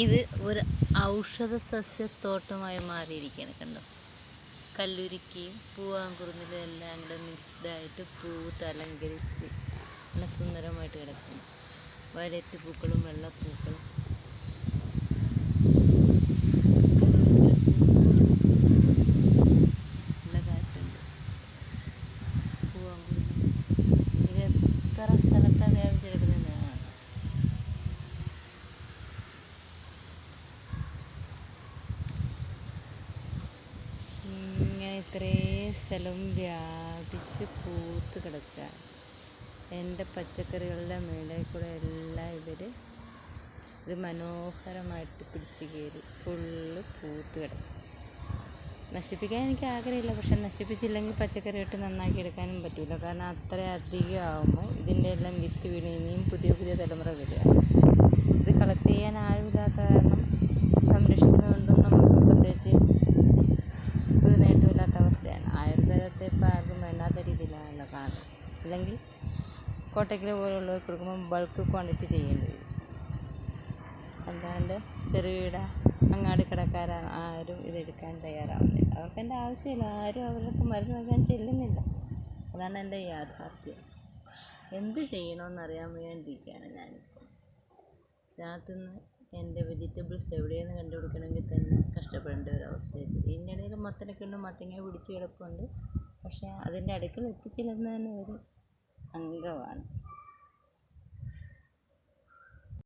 ഇത് ഒരു ഔഷധ സസ്യത്തോട്ടമായി മാറിയിരിക്കുകയാണ്. കണ്ടോ, കല്ലുരിക്കയും പൂവാങ്കുറുന്നിലും എല്ലാം കൂടെ മിക്സ്ഡായിട്ട് പൂത്ത് അലങ്കരിച്ച് നല്ല സുന്ദരമായിട്ട് കിടക്കുന്നു. വയലറ്റ് പൂക്കളും വെള്ളപ്പൂക്കളും നല്ല കാറ്റുണ്ട്. പൂവാങ്കുറുന്നിൽ ഇത് എത്ര സ്ഥലത്താണ് വ്യാപിച്ചെടുക്കുന്നത്. ഇങ്ങനെ ഇത്രയും സ്ഥലം വ്യാപിച്ച് പൂത്ത് കിടക്കുക. എൻ്റെ പച്ചക്കറികളുടെ മേലെ കൂടെ എല്ലാം ഇത് മനോഹരമായിട്ട് പിടിച്ച് കയറി ഫുള്ള് പൂത്ത് കിടക്കും. നശിപ്പിക്കാൻ എനിക്ക് ആഗ്രഹമില്ല, പക്ഷെ നശിപ്പിച്ചില്ലെങ്കിൽ പച്ചക്കറി ഇട്ട് നന്നാക്കി എടുക്കാനും പറ്റില്ല. കാരണം അത്ര അധികം ആകുമ്പോൾ ഇതിൻ്റെ എല്ലാം വിത്ത് വീണ് ഇനിയും പുതിയ തലമുറ വരിക. ഇത് കളക്ട് ചെയ്യാൻ ആരുമില്ലാത്ത കാരണം സംരക്ഷിക്കുന്നതുകൊണ്ടും നമുക്ക് പ്രത്യേകിച്ച് ഒരു നേട്ടമില്ലാത്ത അവസ്ഥയാണ്. ആയുർവേദത്തെ ഇപ്പോൾ ആർക്കും വേണ്ടാത്ത രീതിയിലാണല്ലോ കാണുന്നത്. അല്ലെങ്കിൽ കോട്ടയ്ക്കൽ പോലുള്ളവർക്ക് കൊടുക്കുമ്പോൾ ബൾക്ക് ക്വാണ്ടിറ്റി ചെയ്യേണ്ടി വരും. അല്ലാണ്ട് ചെറുകിട അങ്ങാടി കടക്കാരാണ് ആരും ഇതെടുക്കാൻ തയ്യാറാവുന്നില്ല. അവർക്ക് എൻ്റെ ആവശ്യമില്ല. ആരും അവർക്ക് മരുന്ന് വയ്ക്കാൻ ചെല്ലുന്നില്ല. അതാണ് എൻ്റെ യാഥാർത്ഥ്യം. എന്ത് ചെയ്യണമെന്നറിയാൻ വേണ്ടിയിരിക്കുകയാണ് ഞാനിപ്പോൾ. ഇതിനകത്തുനിന്ന് എൻ്റെ വെജിറ്റബിൾസ് എവിടെയെന്ന് കണ്ടുപിടിക്കണമെങ്കിൽ തന്നെ കഷ്ടപ്പെടേണ്ട ഒരവസ്ഥയായിട്ട്. ഇതിനിടയിൽ മത്തനക്കുണ്ട്, മത്തങ്ങ പിടിച്ച് കിടപ്പുണ്ട്. പക്ഷേ അതിൻ്റെ അടുക്കൽ എത്തിച്ചില്ലെന്ന് തന്നെ ഒരു അംഗമാണ്.